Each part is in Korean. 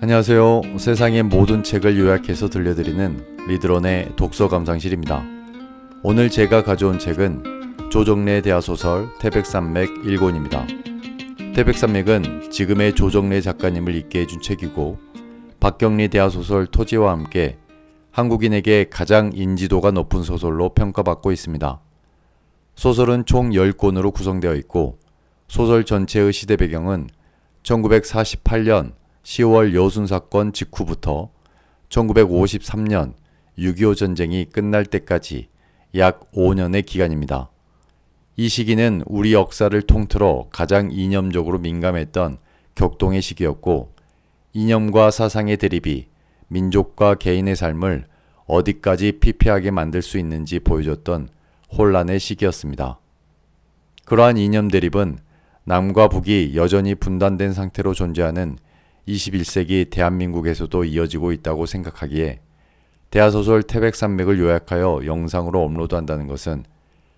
안녕하세요. 세상의 모든 책을 요약해서 들려드리는 리드런의 독서 감상실입니다. 오늘 제가 가져온 책은 조정래 대하소설 태백산맥 1권입니다. 태백산맥은 지금의 조정래 작가님을 있게 해준 책이고 박경리 대하소설 토지와 함께 한국인에게 가장 인지도가 높은 소설로 평가받고 있습니다. 소설은 총 10권으로 구성되어 있고 소설 전체의 시대 배경은 1948년 10월 여순사건 직후부터 1953년 6.25 전쟁이 끝날 때까지 약 5년의 기간입니다. 이 시기는 우리 역사를 통틀어 가장 이념적으로 민감했던 격동의 시기였고 이념과 사상의 대립이 민족과 개인의 삶을 어디까지 피폐하게 만들 수 있는지 보여줬던 혼란의 시기였습니다. 그러한 이념 대립은 남과 북이 여전히 분단된 상태로 존재하는 21세기 대한민국에서도 이어지고 있다고 생각하기에 대하소설 태백산맥을 요약하여 영상으로 업로드한다는 것은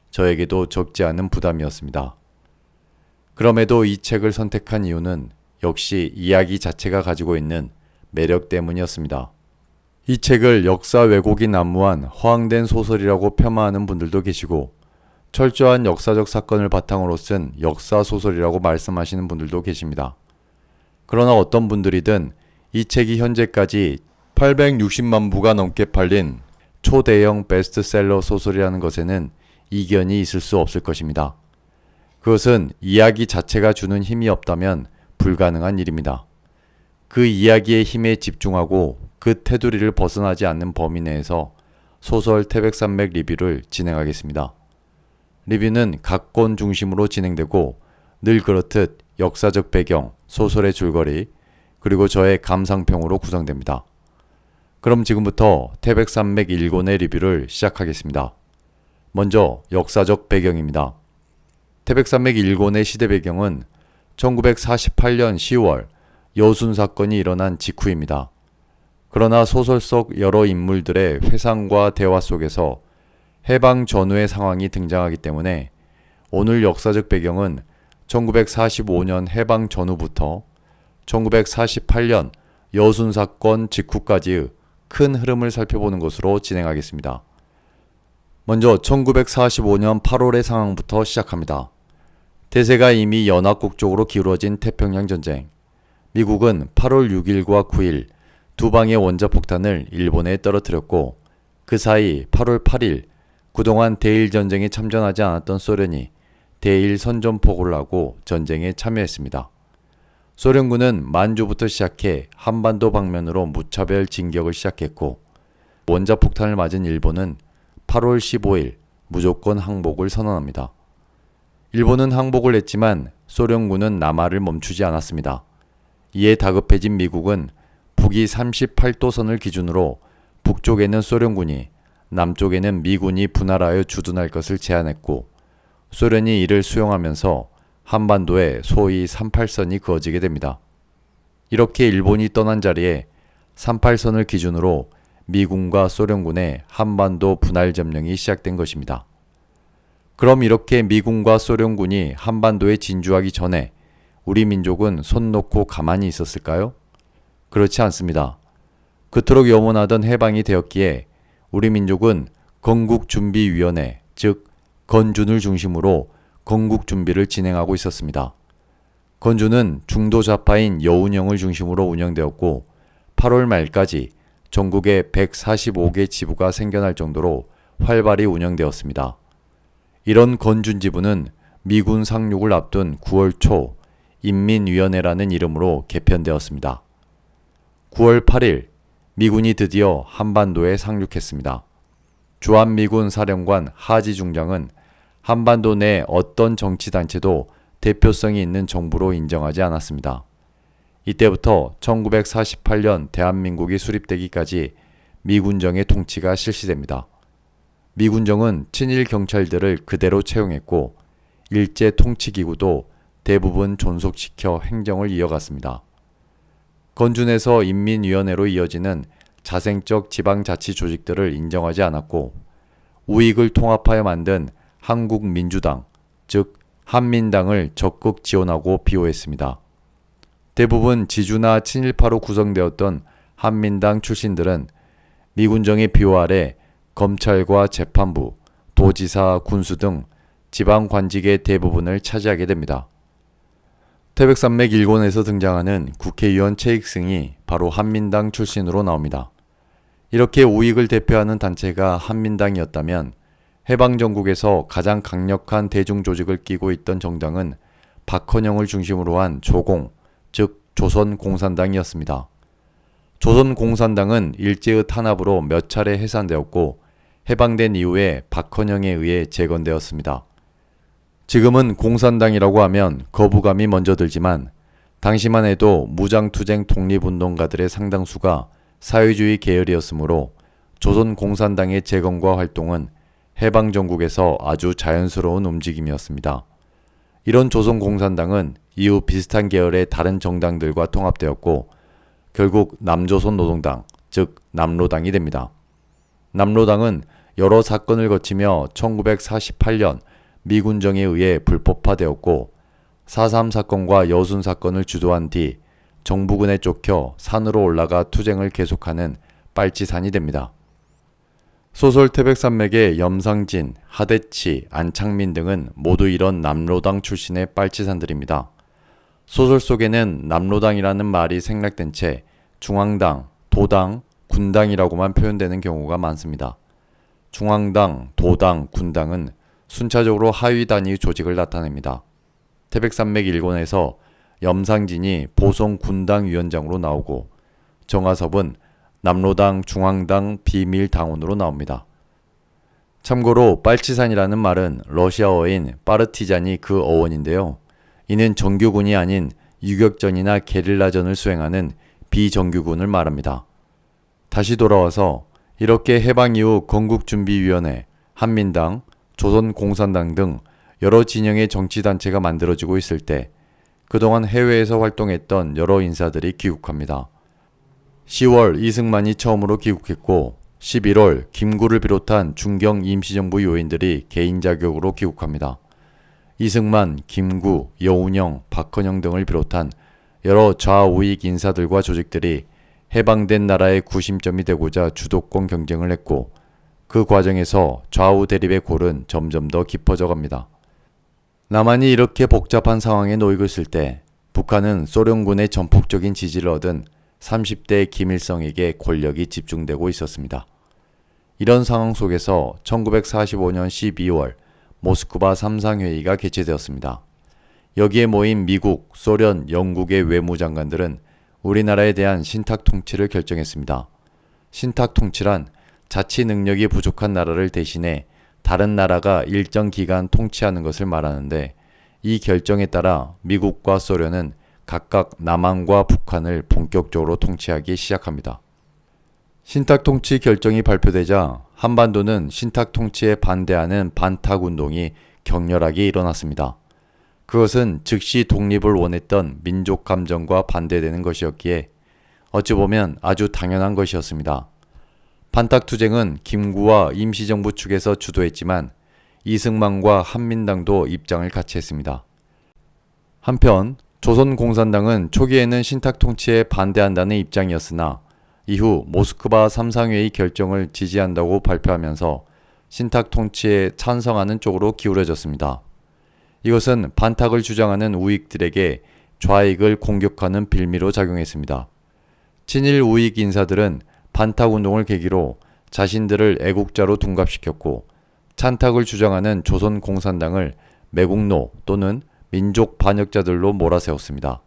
저에게도 적지 않은 부담이었습니다. 그럼에도 이 책을 선택한 이유는 역시 이야기 자체가 가지고 있는 매력 때문이었습니다. 이 책을 역사 왜곡이 난무한 허황된 소설이라고 폄하하는 분들도 계시고 철저한 역사적 사건을 바탕으로 쓴 역사 소설이라고 말씀하시는 분들도 계십니다. 그러나 어떤 분들이든 이 책이 현재까지 860만 부가 넘게 팔린 초대형 베스트셀러 소설이라는 것에는 이견이 있을 수 없을 것입니다. 그것은 이야기 자체가 주는 힘이 없다면 불가능한 일입니다. 그 이야기의 힘에 집중하고 그 테두리를 벗어나지 않는 범위 내에서 소설 태백산맥 리뷰를 진행하겠습니다. 리뷰는 각 권 중심으로 진행되고 늘 그렇듯 역사적 배경, 소설의 줄거리, 그리고 저의 감상평으로 구성됩니다. 그럼 지금부터 태백산맥 1권의 리뷰를 시작하겠습니다. 먼저 역사적 배경입니다. 태백산맥 1권의 시대 배경은 1948년 10월 여순 사건이 일어난 직후입니다. 그러나 소설 속 여러 인물들의 회상과 대화 속에서 해방 전후의 상황이 등장하기 때문에 오늘 역사적 배경은 1945년 해방 전후부터 1948년 여순 사건 직후까지의 큰 흐름을 살펴보는 것으로 진행하겠습니다. 먼저 1945년 8월의 상황부터 시작합니다. 대세가 이미 연합국 쪽으로 기울어진 태평양 전쟁. 미국은 8월 6일과 9일 두 방의 원자폭탄을 일본에 떨어뜨렸고 그 사이 8월 8일 그동안 대일 전쟁에 참전하지 않았던 소련이 대일 선전포고를 하고 전쟁에 참여했습니다. 소련군은 만주부터 시작해 한반도 방면으로 무차별 진격을 시작했고 원자폭탄을 맞은 일본은 8월 15일 무조건 항복을 선언합니다. 일본은 항복을 했지만 소련군은 남하를 멈추지 않았습니다. 이에 다급해진 미국은 북위 38도선을 기준으로 북쪽에는 소련군이 남쪽에는 미군이 분할하여 주둔할 것을 제안했고 소련이 이를 수용하면서 한반도에 소위 38선이 그어지게 됩니다. 이렇게 일본이 떠난 자리에 38선을 기준으로 미군과 소련군의 한반도 분할 점령이 시작된 것입니다. 그럼 이렇게 미군과 소련군이 한반도에 진주하기 전에 우리 민족은 손 놓고 가만히 있었을까요? 그렇지 않습니다. 그토록 염원하던 해방이 되었기에 우리 민족은 건국준비위원회, 즉 건준을 중심으로 건국 준비를 진행하고 있었습니다. 건준은 중도 좌파인 여운형을 중심으로 운영되었고 8월 말까지 전국에 145개 지부가 생겨날 정도로 활발히 운영되었습니다. 이런 건준 지부는 미군 상륙을 앞둔 9월 초 인민위원회라는 이름으로 개편되었습니다. 9월 8일 미군이 드디어 한반도에 상륙했습니다. 주한미군 사령관 하지 중장은 한반도 내 어떤 정치단체도 대표성이 있는 정부로 인정하지 않았습니다. 이때부터 1948년 대한민국이 수립되기까지 미군정의 통치가 실시됩니다. 미군정은 친일 경찰들을 그대로 채용했고 일제 통치기구도 대부분 존속시켜 행정을 이어갔습니다. 건준에서 인민위원회로 이어지는 자생적 지방자치 조직들을 인정하지 않았고 우익을 통합하여 만든 한국민주당, 즉 한민당을 적극 지원하고 비호했습니다. 대부분 지주나 친일파로 구성되었던 한민당 출신들은 미군정의 비호 아래 검찰과 재판부, 도지사, 군수 등 지방 관직의 대부분을 차지하게 됩니다. 태백산맥 일권에서 등장하는 국회의원 최익승이 바로 한민당 출신으로 나옵니다. 이렇게 우익을 대표하는 단체가 한민당이었다면 해방전국에서 가장 강력한 대중조직을 끼고 있던 정당은 박헌영을 중심으로 한 조공, 즉 조선공산당이었습니다. 조선공산당은 일제의 탄압으로 몇 차례 해산되었고 해방된 이후에 박헌영에 의해 재건되었습니다. 지금은 공산당이라고 하면 거부감이 먼저 들지만 당시만 해도 무장투쟁 독립운동가들의 상당수가 사회주의 계열이었으므로 조선공산당의 재건과 활동은 해방전국에서 아주 자연스러운 움직임이었습니다. 이런 조선공산당은 이후 비슷한 계열의 다른 정당들과 통합되었고 결국 남조선노동당, 즉 남로당이 됩니다. 남로당은 여러 사건을 거치며 1948년 미군정에 의해 불법화되었고 4.3 사건과 여순 사건을 주도한 뒤 정부군에 쫓겨 산으로 올라가 투쟁을 계속하는 빨치산이 됩니다. 소설 태백산맥의 염상진, 하대치, 안창민 등은 모두 이런 남로당 출신의 빨치산들입니다. 소설 속에는 남로당이라는 말이 생략된 채 중앙당, 도당, 군당이라고만 표현되는 경우가 많습니다. 중앙당, 도당, 군당은 순차적으로 하위 단위 조직을 나타냅니다. 태백산맥 일권에서 염상진이 보성 군당 위원장으로 나오고 정하섭은 남로당, 중앙당 비밀당원으로 나옵니다. 참고로 빨치산이라는 말은 러시아어인 파르티잔이 그 어원인데요. 이는 정규군이 아닌 유격전이나 게릴라전을 수행하는 비정규군을 말합니다. 다시 돌아와서 이렇게 해방 이후 건국준비위원회, 한민당, 조선공산당 등 여러 진영의 정치단체가 만들어지고 있을 때 그동안 해외에서 활동했던 여러 인사들이 귀국합니다. 10월 이승만이 처음으로 귀국했고 11월 김구를 비롯한 중경 임시정부 요인들이 개인 자격으로 귀국합니다. 이승만, 김구, 여운형, 박헌영 등을 비롯한 여러 좌우익 인사들과 조직들이 해방된 나라의 구심점이 되고자 주도권 경쟁을 했고 그 과정에서 좌우 대립의 골은 점점 더 깊어져 갑니다. 남한이 이렇게 복잡한 상황에 놓이고 있을 때 북한은 소련군의 전폭적인 지지를 얻은 30대 김일성에게 권력이 집중되고 있었습니다. 이런 상황 속에서 1945년 12월 모스크바 3상회의가 개최되었습니다. 여기에 모인 미국, 소련, 영국의 외무장관들은 우리나라에 대한 신탁 통치를 결정했습니다. 신탁 통치란 자치 능력이 부족한 나라를 대신해 다른 나라가 일정 기간 통치하는 것을 말하는데 이 결정에 따라 미국과 소련은 각각 남한과 북한을 본격적으로 통치하기 시작합니다. 신탁 통치 결정이 발표되자 한반도는 신탁 통치에 반대하는 반탁 운동이 격렬하게 일어났습니다. 그것은 즉시 독립을 원했던 민족 감정과 반대되는 것이었기에 어찌 보면 아주 당연한 것이었습니다. 반탁 투쟁은 김구와 임시정부 측에서 주도했지만 이승만과 한민당도 입장을 같이 했습니다. 한편 조선공산당은 초기에는 신탁 통치에 반대한다는 입장이었으나 이후 모스크바 3상회의 결정을 지지한다고 발표하면서 신탁 통치에 찬성하는 쪽으로 기울어졌습니다. 이것은 반탁을 주장하는 우익들에게 좌익을 공격하는 빌미로 작용했습니다. 친일 우익 인사들은 반탁 운동을 계기로 자신들을 애국자로 둔갑시켰고 찬탁을 주장하는 조선공산당을 매국노 또는 민족 반역자들로 몰아세웠습니다.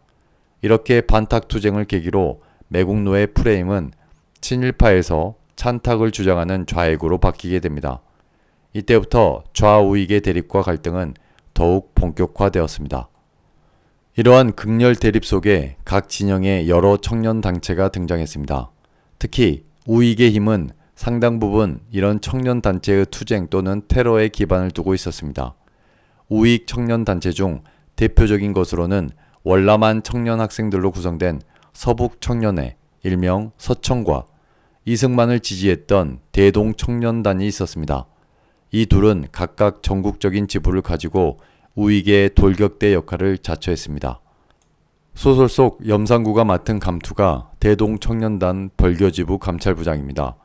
이렇게 반탁 투쟁을 계기로 매국노의 프레임은 친일파에서 찬탁을 주장하는 좌익으로 바뀌게 됩니다. 이때부터 좌우익의 대립과 갈등은 더욱 본격화되었습니다. 이러한 극렬 대립 속에 각 진영의 여러 청년 단체가 등장했습니다. 특히 우익의 힘은 상당 부분 이런 청년 단체의 투쟁 또는 테러에 기반을 두고 있었습니다. 우익 청년 단체 중 대표적인 것으로는 월남한 청년 학생들로 구성된 서북 청년회, 일명 서청과 이승만을 지지했던 대동 청년단이 있었습니다. 이 둘은 각각 전국적인 지부를 가지고 우익의 돌격대 역할을 자처했습니다. 소설 속 염상구가 맡은 감투가 대동청년단 벌교지부 감찰부장입니다.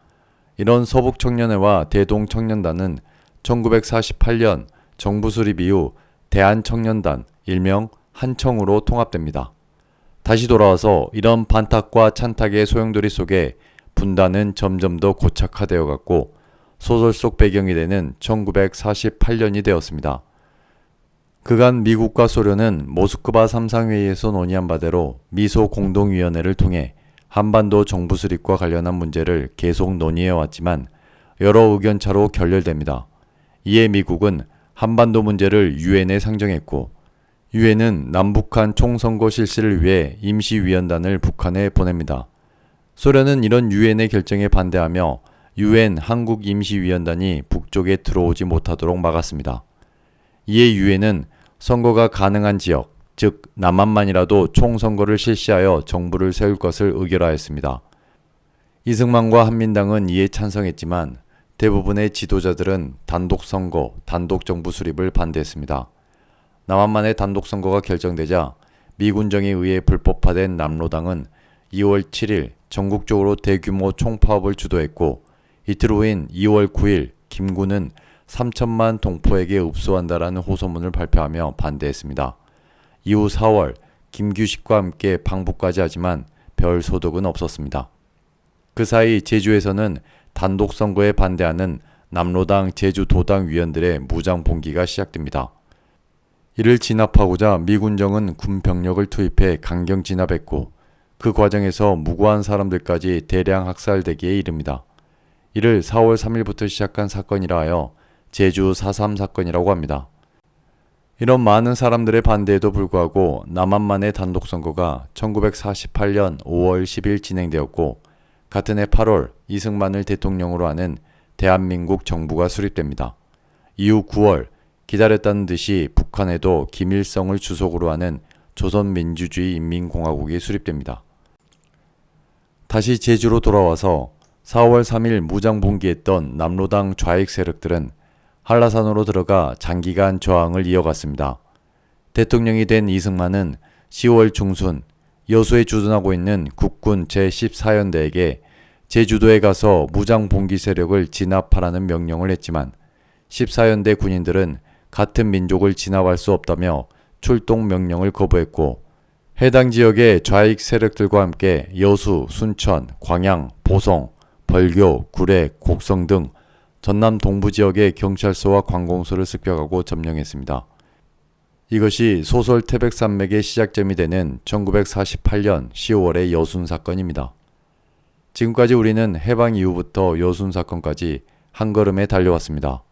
이런 서북청년회와 대동청년단은 1948년 정부 수립 이후 대한청년단, 일명 한청으로 통합됩니다. 다시 돌아와서 이런 반탁과 찬탁의 소용돌이 속에 분단은 점점 더 고착화되어 갔고 소설 속 배경이 되는 1948년이 되었습니다. 그간 미국과 소련은 모스크바 삼상회의에서 논의한 바대로 미소 공동위원회를 통해 한반도 정부 수립과 관련한 문제를 계속 논의해 왔지만 여러 의견차로 결렬됩니다. 이에 미국은 한반도 문제를 유엔에 상정했고 유엔은 남북한 총선거 실시를 위해 임시위원단을 북한에 보냅니다. 소련은 이런 유엔의 결정에 반대하며 유엔 한국임시위원단이 북쪽에 들어오지 못하도록 막았습니다. 이에 유엔은 선거가 가능한 지역, 즉 남한만이라도 총선거를 실시하여 정부를 세울 것을 의결하였습니다. 이승만과 한민당은 이에 찬성했지만 대부분의 지도자들은 단독선거, 단독정부 수립을 반대했습니다. 남한만의 단독선거가 결정되자 미군정에 의해 불법화된 남로당은 2월 7일 전국적으로 대규모 총파업을 주도했고 이틀 후인 2월 9일 김군은 3천만 동포에게 읍소한다라는 호소문을 발표하며 반대했습니다. 이후 4월 김규식과 함께 방북까지 하지만 별 소득은 없었습니다. 그 사이 제주에서는 단독 선거에 반대하는 남로당 제주도당 위원들의 무장 봉기가 시작됩니다. 이를 진압하고자 미군정은 군 병력을 투입해 강경 진압했고 그 과정에서 무고한 사람들까지 대량 학살되기에 이릅니다. 이를 4월 3일부터 시작한 사건이라 하여 제주 4.3 사건이라고 합니다. 이런 많은 사람들의 반대에도 불구하고 남한만의 단독선거가 1948년 5월 10일 진행되었고 같은 해 8월 이승만을 대통령으로 하는 대한민국 정부가 수립됩니다. 이후 9월 기다렸다는 듯이 북한에도 김일성을 주석으로 하는 조선민주주의 인민공화국이 수립됩니다. 다시 제주로 돌아와서 4월 3일 무장봉기했던 남로당 좌익 세력들은 한라산으로 들어가 장기간 저항을 이어갔습니다. 대통령이 된 이승만은 10월 중순 여수에 주둔하고 있는 국군 제14연대에게 제주도에 가서 무장봉기 세력을 진압하라는 명령을 했지만 14연대 군인들은 같은 민족을 진압할 수 없다며 출동 명령을 거부했고 해당 지역의 좌익 세력들과 함께 여수, 순천, 광양, 보성, 벌교, 구례, 곡성 등 전남 동부 지역의 경찰서와 관공서를 습격하고 점령했습니다. 이것이 소설 태백산맥의 시작점이 되는 1948년 10월의 여순 사건입니다. 지금까지 우리는 해방 이후부터 여순 사건까지 한 걸음에 달려왔습니다.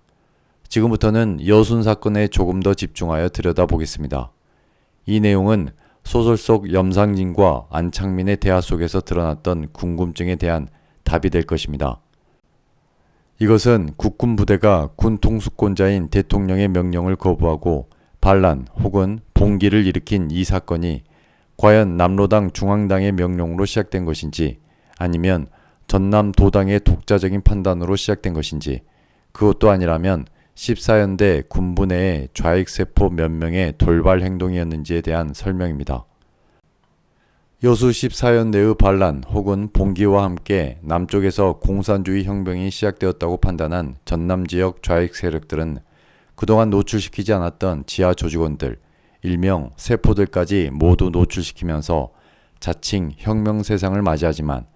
지금부터는 여순 사건에 조금 더 집중하여 들여다보겠습니다. 이 내용은 소설 속 염상진과 안창민의 대화 속에서 드러났던 궁금증에 대한 답이 될 것입니다. 이것은 국군 부대가 군 통수권자인 대통령의 명령을 거부하고 반란 혹은 봉기를 일으킨 이 사건이 과연 남로당 중앙당의 명령으로 시작된 것인지 아니면 전남 도당의 독자적인 판단으로 시작된 것인지 그것도 아니라면 14연대 군부 내의 좌익세포 몇 명의 돌발 행동이었는지에 대한 설명입니다. 여수 14연대의 반란 혹은 봉기와 함께 남쪽에서 공산주의 혁명이 시작되었다고 판단한 전남 지역 좌익 세력들은 그동안 노출시키지 않았던 지하 조직원들, 일명 세포들까지 모두 노출시키면서 자칭 혁명 세상을 맞이하지만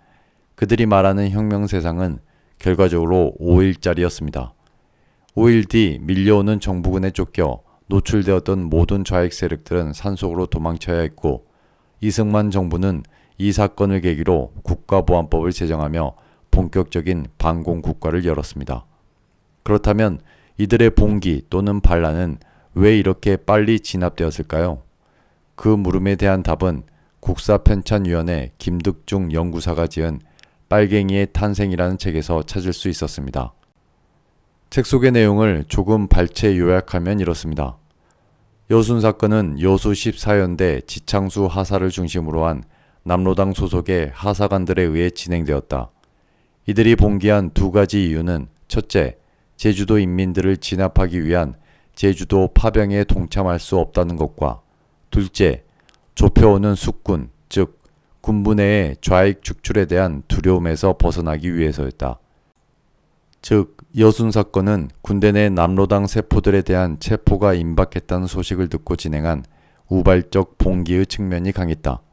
그들이 말하는 혁명 세상은 결과적으로 5일짜리였습니다. 5일 뒤 밀려오는 정부군에 쫓겨 노출되었던 모든 좌익 세력들은 산속으로 도망쳐야 했고 이승만 정부는 이 사건을 계기로 국가보안법을 제정하며 본격적인 반공국가를 열었습니다. 그렇다면 이들의 봉기 또는 반란은 왜 이렇게 빨리 진압되었을까요? 그 물음에 대한 답은 국사편찬위원회 김득중 연구사가 지은 빨갱이의 탄생이라는 책에서 찾을 수 있었습니다. 책 속의 내용을 조금 발췌 요약하면 이렇습니다. 여순 사건은 여수 14연대 지창수 하사를 중심으로 한 남로당 소속의 하사관들에 의해 진행되었다. 이들이 봉기한 두 가지 이유는 첫째, 제주도 인민들을 진압하기 위한 제주도 파병에 동참할 수 없다는 것과 둘째, 좁혀오는 숙군, 즉 군부 내의 좌익 축출에 대한 두려움에서 벗어나기 위해서였다. 즉 여순 사건은 군대 내 남로당 세포들에 대한 체포가 임박했다는 소식을 듣고 진행한 우발적 봉기의 측면이 강했다.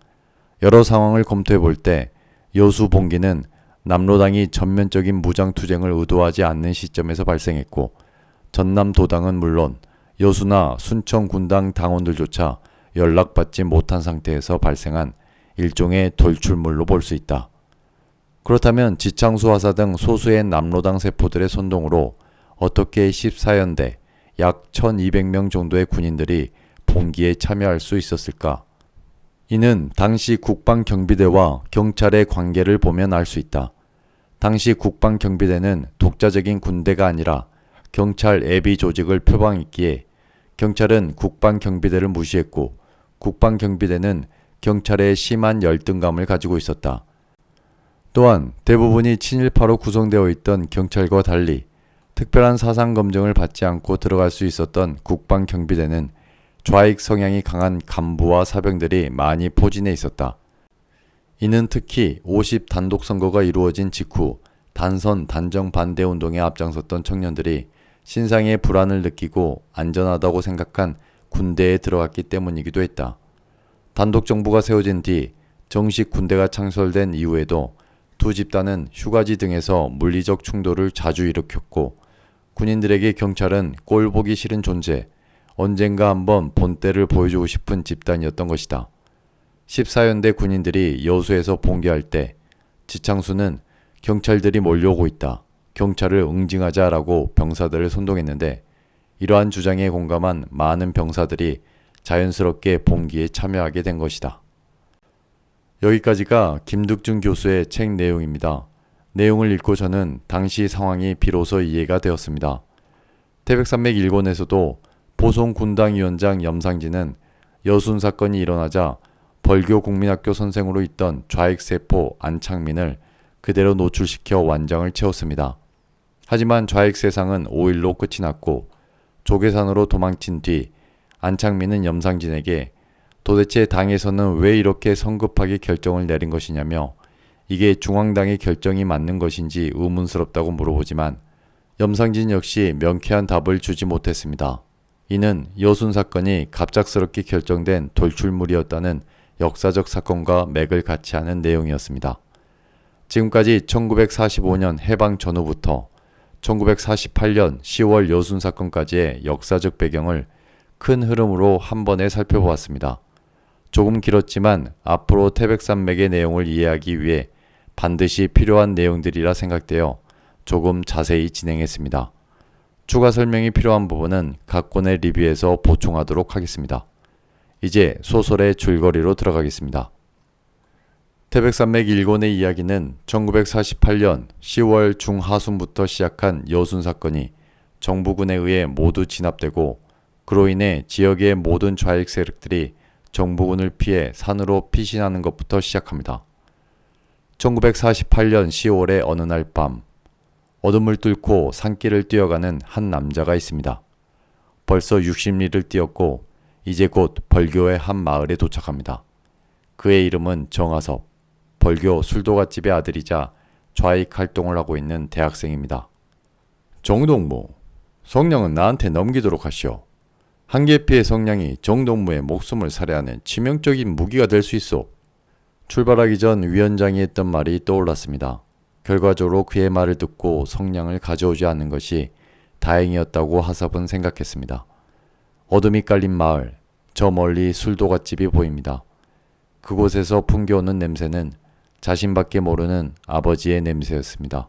여러 상황을 검토해 볼 때 여수 봉기는 남로당이 전면적인 무장투쟁을 의도하지 않는 시점에서 발생했고, 전남 도당은 물론 여수나 순천 군당 당원들조차 연락받지 못한 상태에서 발생한 일종의 돌출물로 볼 수 있다. 그렇다면 지창수 하사 등 소수의 남로당 세포들의 선동으로 어떻게 14연대 약 1200명 정도의 군인들이 봉기에 참여할 수 있었을까? 이는 당시 국방경비대와 경찰의 관계를 보면 알 수 있다. 당시 국방경비대는 독자적인 군대가 아니라 경찰 예비 조직을 표방했기에 경찰은 국방경비대를 무시했고, 국방경비대는 경찰의 심한 열등감을 가지고 있었다. 또한 대부분이 친일파로 구성되어 있던 경찰과 달리 특별한 사상 검증을 받지 않고 들어갈 수 있었던 국방경비대는 좌익 성향이 강한 간부와 사병들이 많이 포진해 있었다. 이는 특히 50 단독 선거가 이루어진 직후 단선 단정 반대 운동에 앞장섰던 청년들이 신상의 불안을 느끼고 안전하다고 생각한 군대에 들어갔기 때문이기도 했다. 단독 정부가 세워진 뒤 정식 군대가 창설된 이후에도 두 집단은 휴가지 등에서 물리적 충돌을 자주 일으켰고, 군인들에게 경찰은 꼴보기 싫은 존재, 언젠가 한번 본때를 보여주고 싶은 집단이었던 것이다. 14연대 군인들이 여수에서 봉기할 때 지창수는 경찰들이 몰려오고 있다, 경찰을 응징하자라고 병사들을 선동했는데, 이러한 주장에 공감한 많은 병사들이 자연스럽게 봉기에 참여하게 된 것이다. 여기까지가 김득준 교수의 책 내용입니다. 내용을 읽고 저는 당시 상황이 비로소 이해가 되었습니다. 태백산맥 일본에서도 보송 군당위원장 염상진은 여순 사건이 일어나자 벌교 국민학교 선생으로 있던 좌익세포 안창민을 그대로 노출시켜 완장을 채웠습니다. 하지만 좌익 세상은 5일로 끝이 났고, 조계산으로 도망친 뒤 안창민은 염상진에게 도대체 당에서는 왜 이렇게 성급하게 결정을 내린 것이냐며 이게 중앙당의 결정이 맞는 것인지 의문스럽다고 물어보지만 염상진 역시 명쾌한 답을 주지 못했습니다. 이는 여순 사건이 갑작스럽게 결정된 돌출물이었다는 역사적 사건과 맥을 같이 하는 내용이었습니다. 지금까지 1945년 해방 전후부터 1948년 10월 여순 사건까지의 역사적 배경을 큰 흐름으로 한 번에 살펴보았습니다. 조금 길었지만 앞으로 태백산맥의 내용을 이해하기 위해 반드시 필요한 내용들이라 생각되어 조금 자세히 진행했습니다. 추가 설명이 필요한 부분은 각 권의 리뷰에서 보충하도록 하겠습니다. 이제 소설의 줄거리로 들어가겠습니다. 태백산맥 1권의 이야기는 1948년 10월 중하순부터 시작한 여순 사건이 정부군에 의해 모두 진압되고, 그로 인해 지역의 모든 좌익 세력들이 정부군을 피해 산으로 피신하는 것부터 시작합니다. 1948년 10월의 어느 날 밤, 어둠을 뚫고 산길을 뛰어가는 한 남자가 있습니다. 벌써 60리를 뛰었고 이제 곧 벌교의 한 마을에 도착합니다. 그의 이름은 정하섭, 벌교 술도가집의 아들이자 좌익 활동을 하고 있는 대학생입니다. 정동무, 성냥은 나한테 넘기도록 하시오. 한 계피의 성냥이 정동무의 목숨을 살해하는 치명적인 무기가 될 수 있어. 출발하기 전 위원장이 했던 말이 떠올랐습니다. 결과적으로 그의 말을 듣고 성냥을 가져오지 않는 것이 다행이었다고 하섭은 생각했습니다. 어둠이 깔린 마을, 저 멀리 술도가집이 보입니다. 그곳에서 풍겨오는 냄새는 자신밖에 모르는 아버지의 냄새였습니다.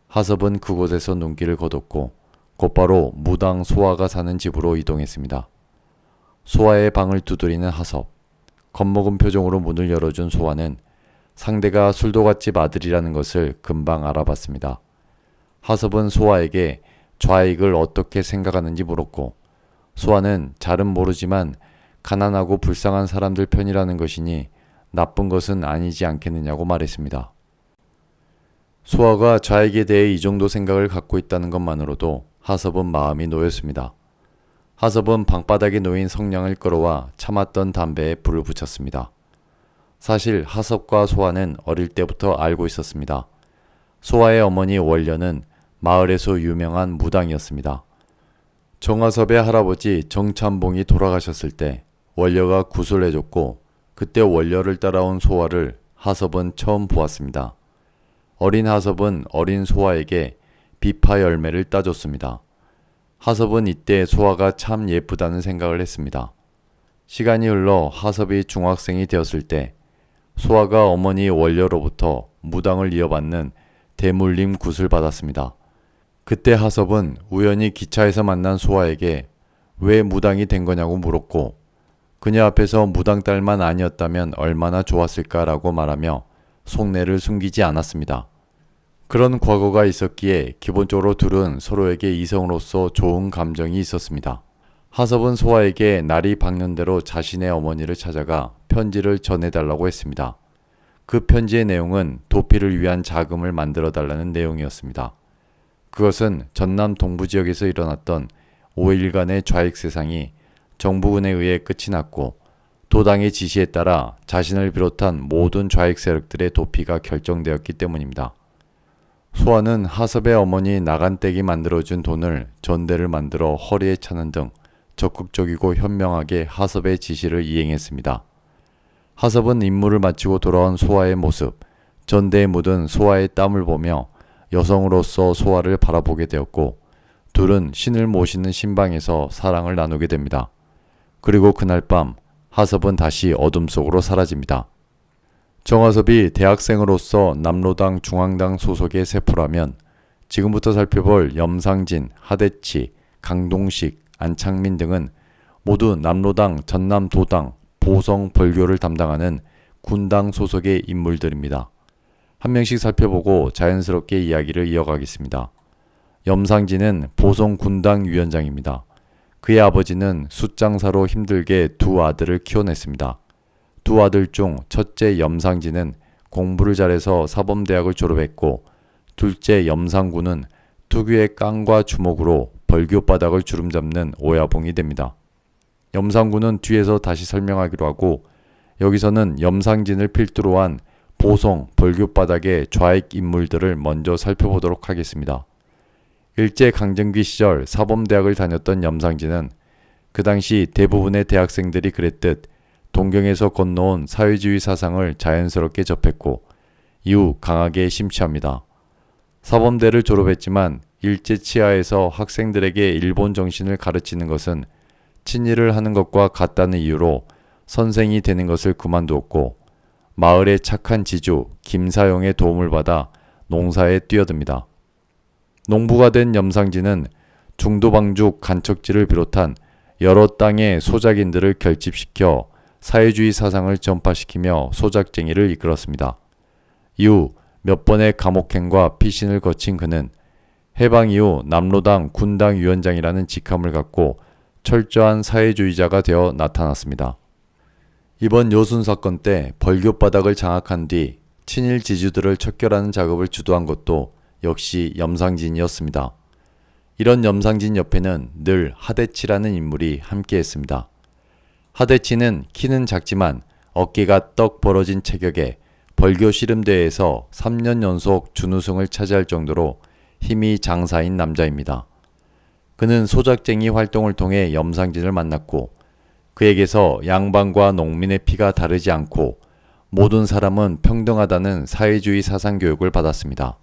하섭은 그곳에서 눈길을 거뒀고 곧바로 무당 소아가 사는 집으로 이동했습니다. 소아의 방을 두드리는 하섭. 겁먹은 표정으로 문을 열어준 소아는 상대가 술도가집 아들이라는 것을 금방 알아봤습니다. 하섭은 소아에게 좌익을 어떻게 생각하는지 물었고, 소아는 잘은 모르지만 가난하고 불쌍한 사람들 편이라는 것이니 나쁜 것은 아니지 않겠느냐고 말했습니다. 소아가 좌익에 대해 이 정도 생각을 갖고 있다는 것만으로도 하섭은 마음이 놓였습니다. 하섭은 방바닥에 놓인 성냥을 끌어와 참았던 담배에 불을 붙였습니다. 사실 하섭과 소아는 어릴 때부터 알고 있었습니다. 소아의 어머니 원려는 마을에서 유명한 무당이었습니다. 정하섭의 할아버지 정찬봉이 돌아가셨을 때 원려가 구슬해줬고 그때 원려를 따라온 소아를 하섭은 처음 보았습니다. 어린 하섭은 어린 소아에게 비파 열매를 따줬습니다. 하섭은 이때 소아가 참 예쁘다는 생각을 했습니다. 시간이 흘러 하섭이 중학생이 되었을 때 소아가 어머니 원려로부터 무당을 이어받는 대물림 굿을 받았습니다. 그때 하섭은 우연히 기차에서 만난 소아에게 왜 무당이 된 거냐고 물었고 그녀 앞에서 무당 딸만 아니었다면 얼마나 좋았을까라고 말하며 속내를 숨기지 않았습니다. 그런 과거가 있었기에 기본적으로 둘은 서로에게 이성으로서 좋은 감정이 있었습니다. 하섭은 소아에게 날이 밝는 대로 자신의 어머니를 찾아가 편지를 전해달라고 했습니다. 그 편지의 내용은 도피를 위한 자금을 만들어 달라는 내용이었습니다. 그것은 전남 동부지역에서 일어났던 5일간의 좌익 세상이 정부군에 의해 끝이 났고 도당의 지시에 따라 자신을 비롯한 모든 좌익 세력들의 도피가 결정되었기 때문입니다. 소아는 하섭의 어머니 나간댁이 만들어준 돈을 전대를 만들어 허리에 차는 등 적극적이고 현명하게 하섭의 지시를 이행했습니다. 하섭은 임무를 마치고 돌아온 소아의 모습, 전대에 묻은 소아의 땀을 보며 여성으로서 소아를 바라보게 되었고 둘은 신을 모시는 신방에서 사랑을 나누게 됩니다. 그리고 그날 밤 하섭은 다시 어둠 속으로 사라집니다. 정하섭이 대학생으로서 남로당 중앙당 소속의 세포라면 지금부터 살펴볼 염상진, 하대치, 강동식, 안창민 등은 모두 남로당, 전남도당, 보성, 벌교를 담당하는 군당 소속의 인물들입니다. 한 명씩 살펴보고 자연스럽게 이야기를 이어가겠습니다. 염상진은 보성 군당 위원장입니다. 그의 아버지는 숫장사로 힘들게 두 아들을 키워냈습니다. 두 아들 중 첫째 염상진은 공부를 잘해서 사범대학을 졸업했고 둘째 염상군은 특유의 깡과 주먹으로 벌교바닥을 주름잡는 오야봉이 됩니다. 염상군은 뒤에서 다시 설명하기로 하고 여기서는 염상진을 필두로 한 보성, 벌교바닥의 좌익 인물들을 먼저 살펴보도록 하겠습니다. 일제강점기 시절 사범대학을 다녔던 염상진은 그 당시 대부분의 대학생들이 그랬듯 동경에서 건너온 사회주의 사상을 자연스럽게 접했고 이후 강하게 심취합니다. 사범대를 졸업했지만 일제 치하에서 학생들에게 일본 정신을 가르치는 것은 친일을 하는 것과 같다는 이유로 선생이 되는 것을 그만두었고 마을의 착한 지주 김사용의 도움을 받아 농사에 뛰어듭니다. 농부가 된 염상진은 중도방죽 간척지를 비롯한 여러 땅의 소작인들을 결집시켜 사회주의 사상을 전파시키며 소작쟁이를 이끌었습니다. 이후 몇 번의 감옥행과 피신을 거친 그는 해방 이후 남로당 군당 위원장이라는 직함을 갖고 철저한 사회주의자가 되어 나타났습니다. 이번 요순 사건 때 벌교바닥을 장악한 뒤 친일 지주들을 척결하는 작업을 주도한 것도 역시 염상진이었습니다. 이런 염상진 옆에는 늘 하대치라는 인물이 함께했습니다. 하대치는 키는 작지만 어깨가 떡 벌어진 체격에 벌교 씨름대회에서 3년 연속 준우승을 차지할 정도로 힘이 장사인 남자입니다. 그는 소작쟁이 활동을 통해 염상진을 만났고 그에게서 양반과 농민의 피가 다르지 않고 모든 사람은 평등하다는 사회주의 사상 교육을 받았습니다.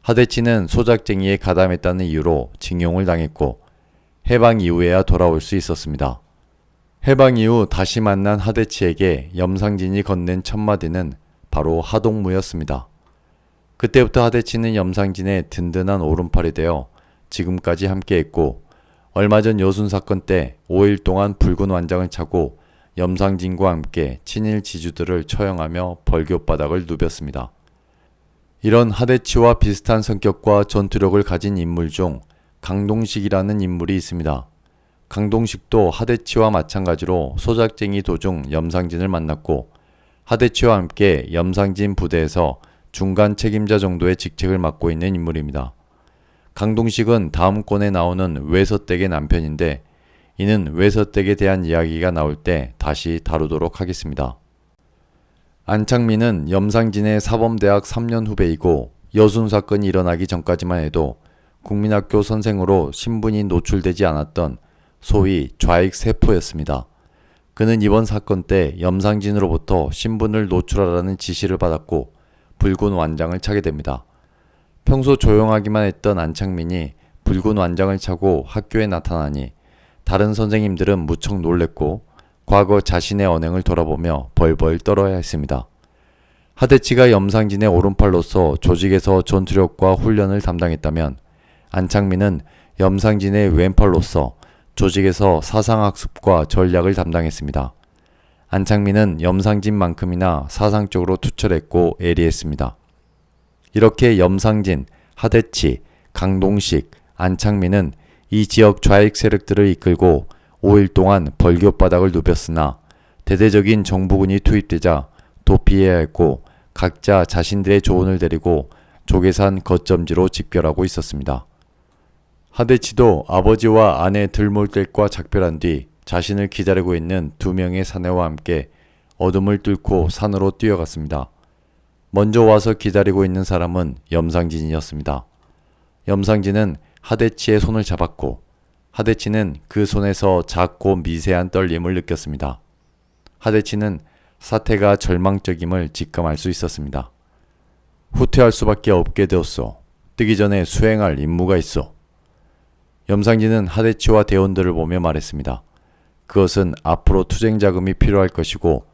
하대치는 소작쟁이에 가담했다는 이유로 징용을 당했고 해방 이후에야 돌아올 수 있었습니다. 해방 이후 다시 만난 하대치에게 염상진이 건넨 첫마디는 바로 하동무였습니다. 그때부터 하대치는 염상진의 든든한 오른팔이 되어 지금까지 함께했고 얼마 전 여순 사건 때 5일 동안 붉은 완장을 차고 염상진과 함께 친일 지주들을 처형하며 벌교바닥을 누볐습니다. 이런 하대치와 비슷한 성격과 전투력을 가진 인물 중 강동식이라는 인물이 있습니다. 강동식도 하대치와 마찬가지로 소작쟁이 도중 염상진을 만났고 하대치와 함께 염상진 부대에서 중간 책임자 정도의 직책을 맡고 있는 인물입니다. 강동식은 다음 권에 나오는 외서댁의 남편인데 이는 외서댁에 대한 이야기가 나올 때 다시 다루도록 하겠습니다. 안창민은 염상진의 사범대학 3년 후배이고 여순 사건이 일어나기 전까지만 해도 국민학교 선생으로 신분이 노출되지 않았던 소위 좌익 세포였습니다. 그는 이번 사건 때 염상진으로부터 신분을 노출하라는 지시를 받았고 붉은 완장을 차게 됩니다. 평소 조용하기만 했던 안창민이 붉은 완장을 차고 학교에 나타나니 다른 선생님들은 무척 놀랬고 과거 자신의 언행을 돌아보며 벌벌 떨어야 했습니다. 하대치가 염상진의 오른팔로서 조직에서 전투력과 훈련을 담당했다면 안창민은 염상진의 왼팔로서 조직에서 사상학습과 전략을 담당했습니다. 안창민은 염상진만큼이나 사상적으로 투철했고 예리했습니다. 이렇게 염상진, 하대치, 강동식, 안창민은 이 지역 좌익 세력들을 이끌고 5일 동안 벌교바닥을 누볐으나 대대적인 정부군이 투입되자 도피해야 했고 각자 자신들의 조언을 데리고 조계산 거점지로 집결하고 있었습니다. 하대치도 아버지와 아내 들몰댁과 작별한 뒤 자신을 기다리고 있는 2명의 사내와 함께 어둠을 뚫고 산으로 뛰어갔습니다. 먼저 와서 기다리고 있는 사람은 염상진이었습니다. 염상진은 하대치의 손을 잡았고 하대치는 그 손에서 작고 미세한 떨림을 느꼈습니다. 하대치는 사태가 절망적임을 직감할 수 있었습니다. 후퇴할 수밖에 없게 되었소. 뜨기 전에 수행할 임무가 있어. 염상진은 하대치와 대원들을 보며 말했습니다. 그것은 앞으로 투쟁 자금이 필요할 것이고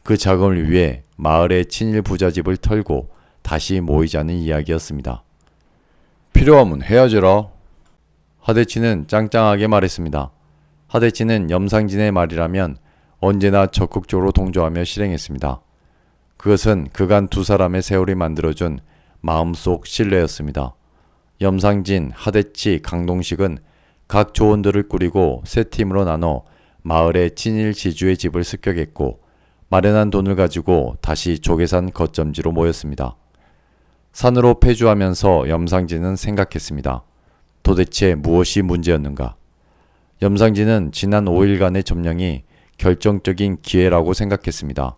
그 자금을 위해 마을의 친일 부잣집을 털고 다시 모이자는 이야기였습니다. 필요하면 해야지라. 하대치는 짱짱하게 말했습니다. 하대치는 염상진의 말이라면 언제나 적극적으로 동조하며 실행했습니다. 그것은 그간 두 사람의 세월이 만들어준 마음속 신뢰였습니다. 염상진, 하대치, 강동식은 각 조원들을 꾸리고 세 팀으로 나눠 마을의 친일 지주의 집을 습격했고 마련한 돈을 가지고 다시 조계산 거점지로 모였습니다. 산으로 패주하면서 염상진은 생각했습니다. 도대체 무엇이 문제였는가? 염상진은 지난 5일간의 점령이 결정적인 기회라고 생각했습니다.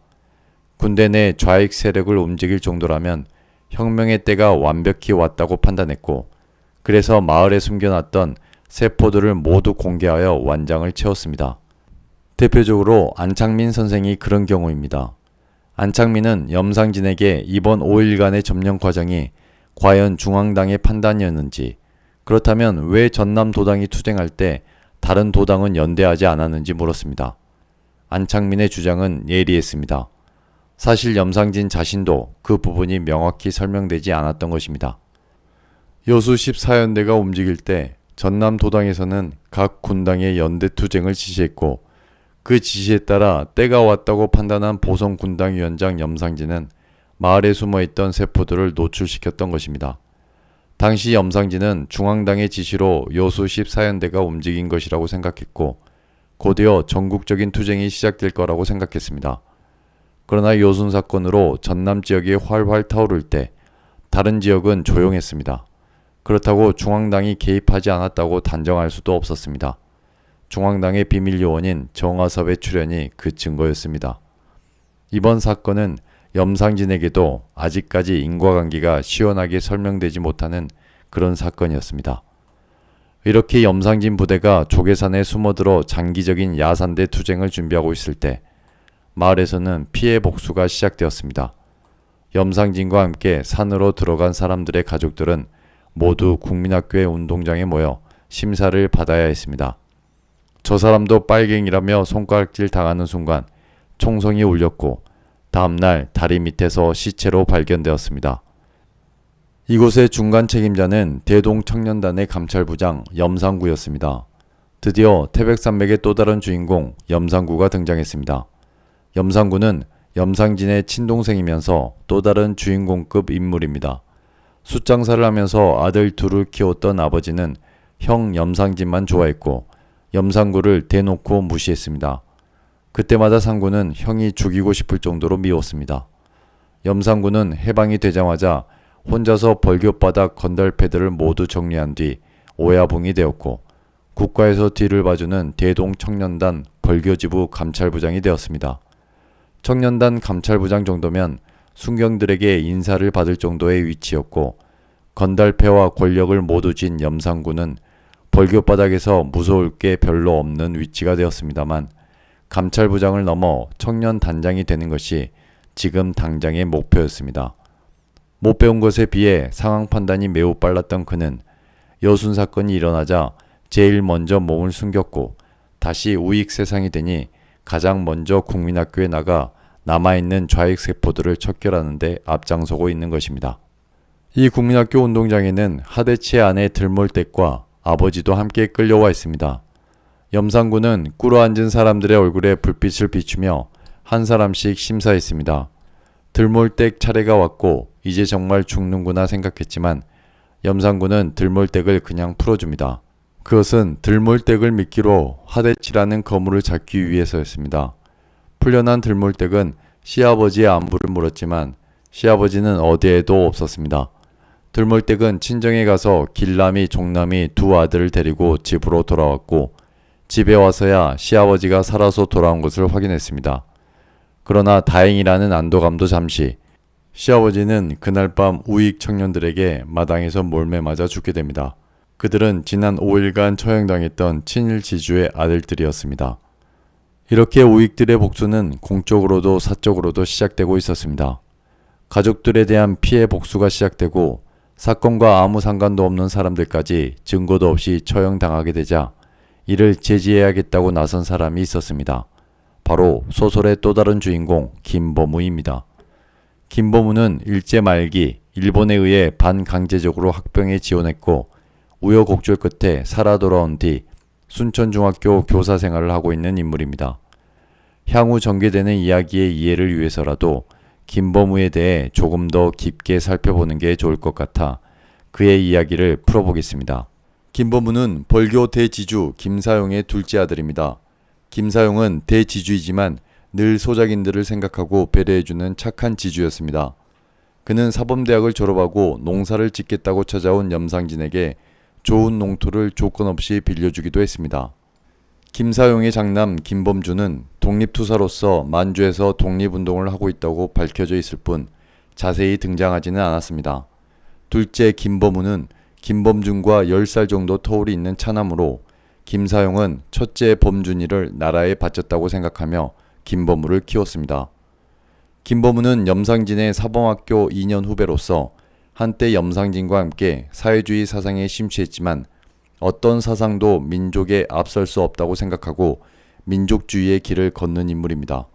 군대 내 좌익 세력을 움직일 정도라면 혁명의 때가 완벽히 왔다고 판단했고 그래서 마을에 숨겨놨던 세포들을 모두 공개하여 완장을 채웠습니다. 대표적으로 안창민 선생이 그런 경우입니다. 안창민은 염상진에게 이번 5일간의 점령 과정이 과연 중앙당의 판단이었는지 그렇다면 왜 전남 도당이 투쟁할 때 다른 도당은 연대하지 않았는지 물었습니다. 안창민의 주장은 예리했습니다. 사실 염상진 자신도 그 부분이 명확히 설명되지 않았던 것입니다. 여수 14연대가 움직일 때 전남 도당에서는 각 군당의 연대 투쟁을 지시했고 그 지시에 따라 때가 왔다고 판단한 보성 군당위원장 염상진은 마을에 숨어있던 세포들을 노출시켰던 것입니다. 당시 염상진은 중앙당의 지시로 여수 14연대가 움직인 것이라고 생각했고 곧이어 전국적인 투쟁이 시작될 거라고 생각했습니다. 그러나 여순 사건으로 전남 지역이 활활 타오를 때 다른 지역은 조용했습니다. 그렇다고 중앙당이 개입하지 않았다고 단정할 수도 없었습니다. 중앙당의 비밀 요원인 정화섭의 출연이 그 증거였습니다. 이번 사건은 염상진에게도 아직까지 인과관계가 시원하게 설명되지 못하는 그런 사건이었습니다. 이렇게 염상진 부대가 조계산에 숨어들어 장기적인 야산대 투쟁을 준비하고 있을 때 마을에서는 피해 복수가 시작되었습니다. 염상진과 함께 산으로 들어간 사람들의 가족들은 모두 국민학교의 운동장에 모여 심사를 받아야 했습니다. 저 사람도 빨갱이라며 손가락질 당하는 순간 총성이 울렸고 다음날 다리 밑에서 시체로 발견되었습니다. 이곳의 중간 책임자는 대동청년단의 감찰부장 염상구였습니다. 드디어 태백산맥의 또 다른 주인공 염상구가 등장했습니다. 염상구는 염상진의 친동생이면서 또 다른 주인공급 인물입니다. 숫장사를 하면서 아들 둘을 키웠던 아버지는 형 염상진만 좋아했고 염상구를 대놓고 무시했습니다. 그때마다 상구는 형이 죽이고 싶을 정도로 미웠습니다. 염상구는 해방이 되자마자 혼자서 벌교바닥 건달패들을 모두 정리한 뒤 오야붕이 되었고 국가에서 뒤를 봐주는 대동청년단 벌교지부 감찰부장이 되었습니다. 청년단 감찰부장 정도면 순경들에게 인사를 받을 정도의 위치였고 건달패와 권력을 모두 쥔 염상군은 벌교바닥에서 무서울 게 별로 없는 위치가 되었습니다만 감찰부장을 넘어 청년단장이 되는 것이 지금 당장의 목표였습니다. 못 배운 것에 비해 상황 판단이 매우 빨랐던 그는 여순 사건이 일어나자 제일 먼저 몸을 숨겼고 다시 우익 세상이 되니 가장 먼저 국민학교에 나가 남아있는 좌익 세포들을 척결하는 데 앞장서고 있는 것입니다. 이 국민학교 운동장에는 하대치의 아내 들몰댁과 아버지도 함께 끌려와 있습니다. 염상군은 꿇어앉은 사람들의 얼굴에 불빛을 비추며 한 사람씩 심사했습니다. 들몰댁 차례가 왔고 이제 정말 죽는구나 생각했지만 염상군은 들몰댁을 그냥 풀어줍니다. 그것은 들몰댁을 미끼로 하대치라는 거물을 잡기 위해서였습니다. 풀려난 들몰댁은 시아버지의 안부를 물었지만 시아버지는 어디에도 없었습니다. 들몰댁은 친정에 가서 길남이 종남이 두 아들을 데리고 집으로 돌아왔고 집에 와서야 시아버지가 살아서 돌아온 것을 확인했습니다. 그러나 다행이라는 안도감도 잠시. 시아버지는 그날 밤 우익 청년들에게 마당에서 몰매 맞아 죽게 됩니다. 그들은 지난 5일간 처형당했던 친일 지주의 아들들이었습니다. 이렇게 우익들의 복수는 공적으로도 사적으로도 시작되고 있었습니다. 가족들에 대한 피해 복수가 시작되고 사건과 아무 상관도 없는 사람들까지 증거도 없이 처형당하게 되자 이를 제지해야겠다고 나선 사람이 있었습니다. 바로 소설의 또 다른 주인공 김범우입니다. 김범우는 일제 말기 일본에 의해 반강제적으로 학병에 지원했고 우여곡절 끝에 살아 돌아온 뒤 순천중학교 교사 생활을 하고 있는 인물입니다. 향후 전개되는 이야기의 이해를 위해서라도 김범우에 대해 조금 더 깊게 살펴보는 게 좋을 것 같아 그의 이야기를 풀어보겠습니다. 김범우는 벌교 대지주 김사용의 둘째 아들입니다. 김사용은 대지주이지만 늘 소작인들을 생각하고 배려해주는 착한 지주였습니다. 그는 사범대학을 졸업하고 농사를 짓겠다고 찾아온 염상진에게 좋은 농토를 조건 없이 빌려주기도 했습니다. 김사용의 장남 김범주는 독립투사로서 만주에서 독립운동을 하고 있다고 밝혀져 있을 뿐 자세히 등장하지는 않았습니다. 둘째 김범우는 김범준과 10살 정도 터울이 있는 차남으로 김사용은 첫째 범준이를 나라에 바쳤다고 생각하며 김범우를 키웠습니다. 김범우는 염상진의 사범학교 2년 후배로서 한때 염상진과 함께 사회주의 사상에 심취했지만 어떤 사상도 민족에 앞설 수 없다고 생각하고 민족주의의 길을 걷는 인물입니다.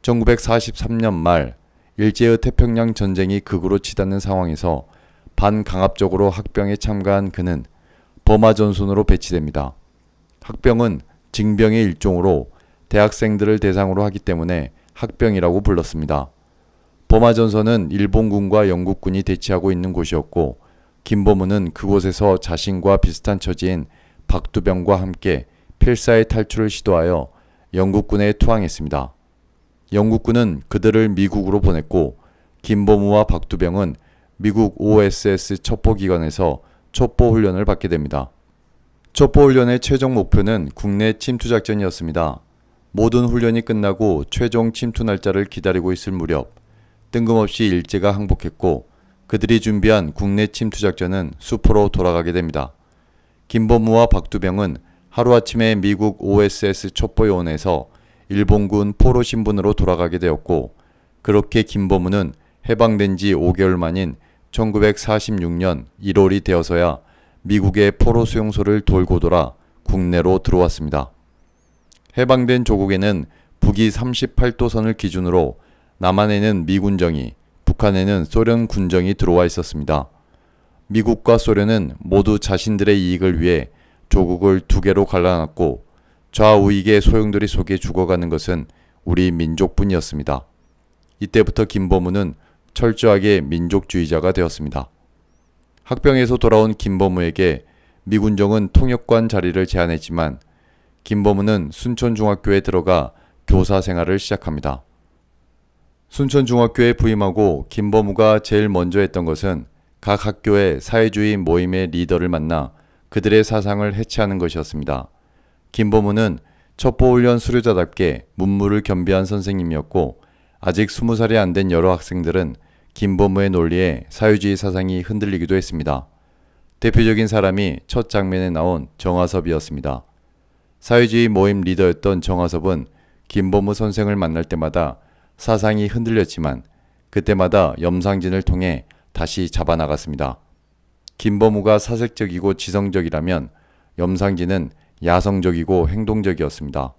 1943년 말 일제의 태평양 전쟁이 극으로 치닫는 상황에서 반강압적으로 학병에 참가한 그는 버마전선으로 배치됩니다. 학병은 징병의 일종으로 대학생들을 대상으로 하기 때문에 학병이라고 불렀습니다. 버마전선은 일본군과 영국군이 대치하고 있는 곳이었고 김범우는 그곳에서 자신과 비슷한 처지인 박두병과 함께 필사의 탈출을 시도하여 영국군에 투항했습니다. 영국군은 그들을 미국으로 보냈고 김범우와 박두병은 미국 OSS 첩보기관에서 첩보훈련을 받게 됩니다. 첩보훈련의 최종 목표는 국내 침투작전이었습니다. 모든 훈련이 끝나고 최종 침투 날짜를 기다리고 있을 무렵 뜬금없이 일제가 항복했고 그들이 준비한 국내 침투작전은 수포로 돌아가게 됩니다. 김범우와 박두병은 하루아침에 미국 OSS 첩보요원에서 일본군 포로 신분으로 돌아가게 되었고 그렇게 김범우는 해방된 지 5개월 만인 1946년 1월이 되어서야 미국의 포로 수용소를 돌고 돌아 국내로 들어왔습니다. 해방된 조국에는 북위 38도선을 기준으로 남한에는 미군정이, 북한에는 소련 군정이 들어와 있었습니다. 미국과 소련은 모두 자신들의 이익을 위해 조국을 두 개로 갈라놨고 좌우익의 소용돌이 속에 죽어가는 것은 우리 민족뿐이었습니다. 이때부터 김범우는 철저하게 민족주의자가 되었습니다. 학병에서 돌아온 김범우에게 미군정은 통역관 자리를 제안했지만 김범우는 순천중학교에 들어가 교사 생활을 시작합니다. 순천중학교에 부임하고 김범우가 제일 먼저 했던 것은 각 학교의 사회주의 모임의 리더를 만나 그들의 사상을 해체하는 것이었습니다. 김보무는 첩보훈련 수료자답게 문무를 겸비한 선생님이었고 아직 20살이 안 된 여러 학생들은 김보무의 논리에 사회주의 사상이 흔들리기도 했습니다. 대표적인 사람이 첫 장면에 나온 정화섭이었습니다. 사회주의 모임 리더였던 정화섭은 김보무 선생을 만날 때마다 사상이 흔들렸지만 그때마다 염상진을 통해 다시 잡아나갔습니다. 김보무가 사색적이고 지성적이라면 염상진은 야성적이고 행동적이었습니다.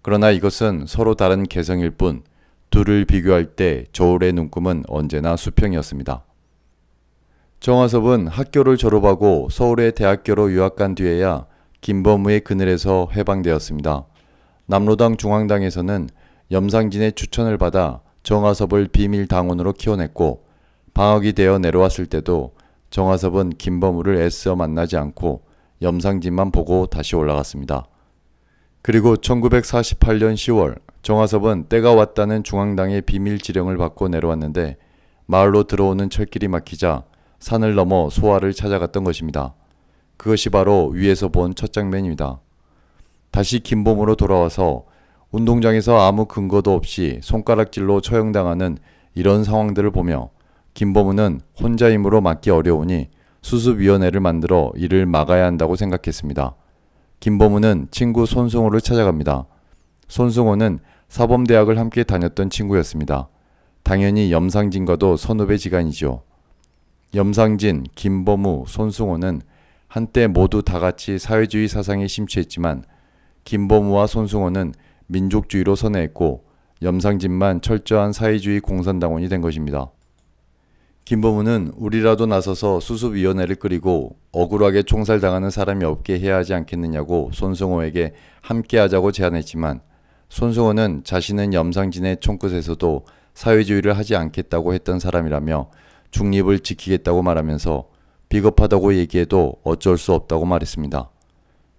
그러나 이것은 서로 다른 개성일 뿐 둘을 비교할 때 저울의 눈금은 언제나 수평이었습니다. 정화섭은 학교를 졸업하고 서울의 대학교로 유학 간 뒤에야 김보무의 그늘에서 해방되었습니다. 남로당 중앙당에서는 염상진의 추천을 받아 정화섭을 비밀 당원으로 키워냈고 방학이 되어 내려왔을 때도 정화섭은 김보무를 애써 만나지 않고 염상진만 보고 다시 올라갔습니다. 그리고 1948년 10월 정화섭은 때가 왔다는 중앙당의 비밀 지령을 받고 내려왔는데 마을로 들어오는 철길이 막히자 산을 넘어 소화를 찾아갔던 것입니다. 그것이 바로 위에서 본 첫 장면입니다. 다시 김보무로 돌아와서 운동장에서 아무 근거도 없이 손가락질로 처형당하는 이런 상황들을 보며 김보무는 혼자 힘으로 막기 어려우니 수습위원회를 만들어 이를 막아야 한다고 생각했습니다. 김보무는 친구 손승호를 찾아갑니다. 손승호는 사범대학을 함께 다녔던 친구였습니다. 당연히 염상진과도 선후배지간이죠. 염상진, 김보무, 손승호는 한때 모두 다같이 사회주의 사상에 심취했지만 김보무와 손승호는 민족주의로 선회했고 염상진만 철저한 사회주의 공산당원이 된 것입니다. 김보무는 우리라도 나서서 수습위원회를 끓이고 억울하게 총살당하는 사람이 없게 해야 하지 않겠느냐고 손승호에게 함께하자고 제안했지만 손승호는 자신은 염상진의 총끝에서도 사회주의를 하지 않겠다고 했던 사람이라며 중립을 지키겠다고 말하면서 비겁하다고 얘기해도 어쩔 수 없다고 말했습니다.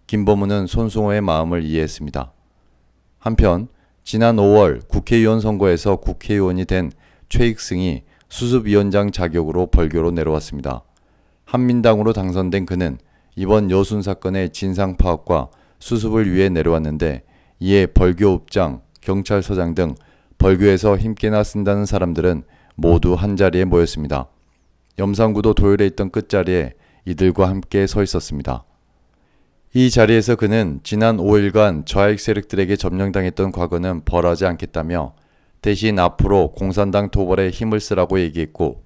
김보무는 손승호의 마음을 이해했습니다. 한편 지난 5월 국회의원 선거에서 국회의원이 된 최익승이 수습위원장 자격으로 벌교로 내려왔습니다. 한민당으로 당선된 그는 이번 여순 사건의 진상 파악과 수습을 위해 내려왔는데 이에 벌교읍장, 경찰서장 등 벌교에서 힘께나 쓴다는 사람들은 모두 한자리에 모였습니다. 염상구도 도열해 있던 끝자리에 이들과 함께 서 있었습니다. 이 자리에서 그는 지난 5일간 좌익 세력들에게 점령당했던 과거는 벌하지 않겠다며 대신 앞으로 공산당 토벌에 힘을 쓰라고 얘기했고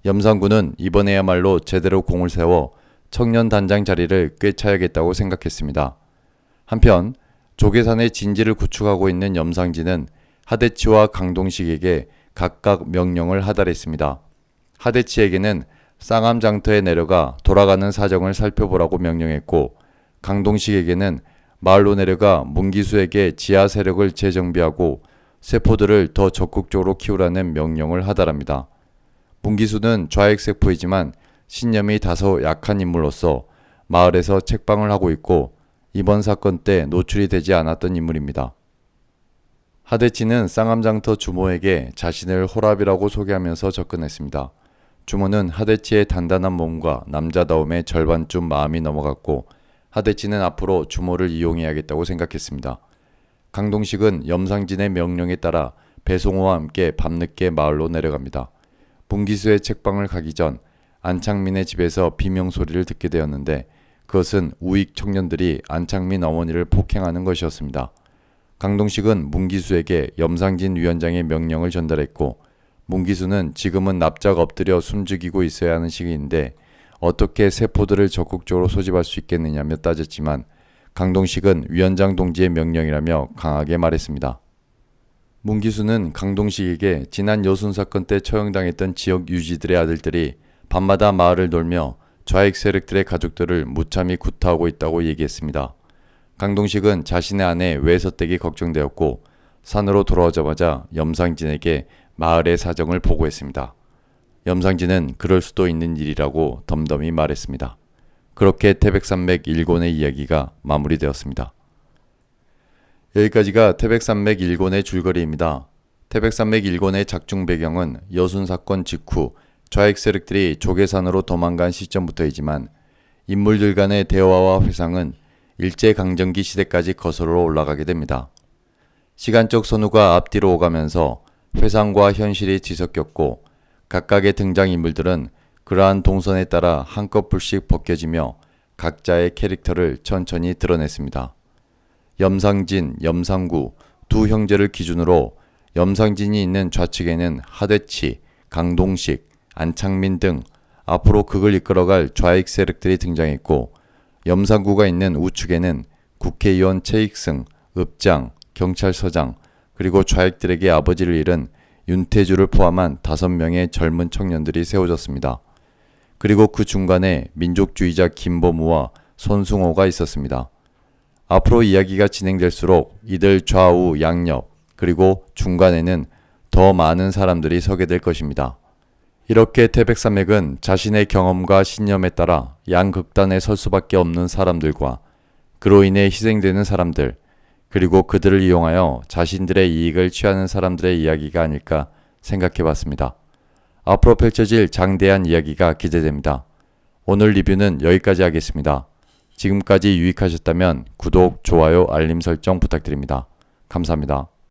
염상구는 이번에야말로 제대로 공을 세워 청년단장 자리를 꿰차야겠다고 생각했습니다. 한편 조계산의 진지를 구축하고 있는 염상진은 하대치와 강동식에게 각각 명령을 하달했습니다. 하대치에게는 쌍암장터에 내려가 돌아가는 사정을 살펴보라고 명령했고 강동식에게는 마을로 내려가 문기수에게 지하 세력을 재정비하고 세포들을 더 적극적으로 키우라는 명령을 하달합니다. 문기수는 좌익 세포이지만 신념이 다소 약한 인물로서 마을에서 책방을 하고 있고 이번 사건 때 노출이 되지 않았던 인물입니다. 하대치는 쌍암장터 주모에게 자신을 호랍이라고 소개하면서 접근했습니다. 주모는 하대치의 단단한 몸과 남자다움에 절반쯤 마음이 넘어갔고 하대치는 앞으로 주모를 이용해야겠다고 생각했습니다. 강동식은 염상진의 명령에 따라 배송호와 함께 밤늦게 마을로 내려갑니다. 문기수의 책방을 가기 전 안창민의 집에서 비명소리를 듣게 되었는데 그것은 우익 청년들이 안창민 어머니를 폭행하는 것이었습니다. 강동식은 문기수에게 염상진 위원장의 명령을 전달했고 문기수는 지금은 납작 엎드려 숨죽이고 있어야 하는 시기인데 어떻게 세포들을 적극적으로 소집할 수 있겠느냐며 따졌지만 강동식은 위원장 동지의 명령이라며 강하게 말했습니다. 문기수는 강동식에게 지난 여순 사건 때 처형당했던 지역 유지들의 아들들이 밤마다 마을을 돌며 좌익 세력들의 가족들을 무참히 구타하고 있다고 얘기했습니다. 강동식은 자신의 아내 외서댁이 걱정되었고 산으로 돌아오자마자 염상진에게 마을의 사정을 보고했습니다. 염상진은 그럴 수도 있는 일이라고 덤덤히 말했습니다. 그렇게 태백산맥 1권의 이야기가 마무리되었습니다. 여기까지가 태백산맥 1권의 줄거리입니다. 태백산맥 1권의 작중 배경은 여순 사건 직후 좌익 세력들이 조계산으로 도망간 시점부터이지만 인물들 간의 대화와 회상은 일제강점기 시대까지 거슬러 올라가게 됩니다. 시간적 선우가 앞뒤로 오가면서 회상과 현실이 뒤섞였고 각각의 등장인물들은 그러한 동선에 따라 한꺼풀씩 벗겨지며 각자의 캐릭터를 천천히 드러냈습니다. 염상진, 염상구 두 형제를 기준으로 염상진이 있는 좌측에는 하대치, 강동식, 안창민 등 앞으로 극을 이끌어갈 좌익 세력들이 등장했고 염상구가 있는 우측에는 국회의원 최익승, 읍장, 경찰서장 그리고 좌익들에게 아버지를 잃은 윤태주를 포함한 5명의 젊은 청년들이 세워졌습니다. 그리고 그 중간에 민족주의자 김범우와 손승호가 있었습니다. 앞으로 이야기가 진행될수록 이들 좌우 양옆 그리고 중간에는 더 많은 사람들이 서게 될 것입니다. 이렇게 태백산맥은 자신의 경험과 신념에 따라 양극단에 설 수밖에 없는 사람들과 그로 인해 희생되는 사람들 그리고 그들을 이용하여 자신들의 이익을 취하는 사람들의 이야기가 아닐까 생각해봤습니다. 앞으로 펼쳐질 장대한 이야기가 기대됩니다. 오늘 리뷰는 여기까지 하겠습니다. 지금까지 유익하셨다면 구독, 좋아요, 알림 설정 부탁드립니다. 감사합니다.